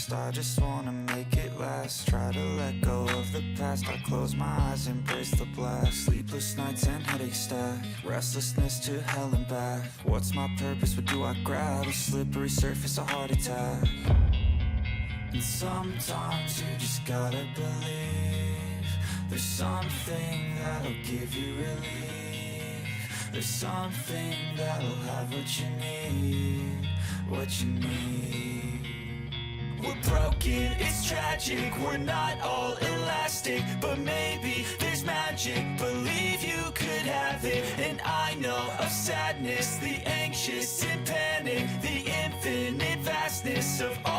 fast. I just wanna make it last. Try to let go of the past. I close my eyes, embrace the blast. Sleepless nights and headaches stack. Restlessness to hell and back. What's my purpose? What do I grab? A slippery surface, a heart attack. And sometimes you just gotta believe there's something that'll give you relief. There's something that'll have what you need, what you need. We're broken, it's tragic, we're not all elastic, but maybe there's magic, believe you could have it. And I know of sadness, the anxious and panic, the infinite vastness of all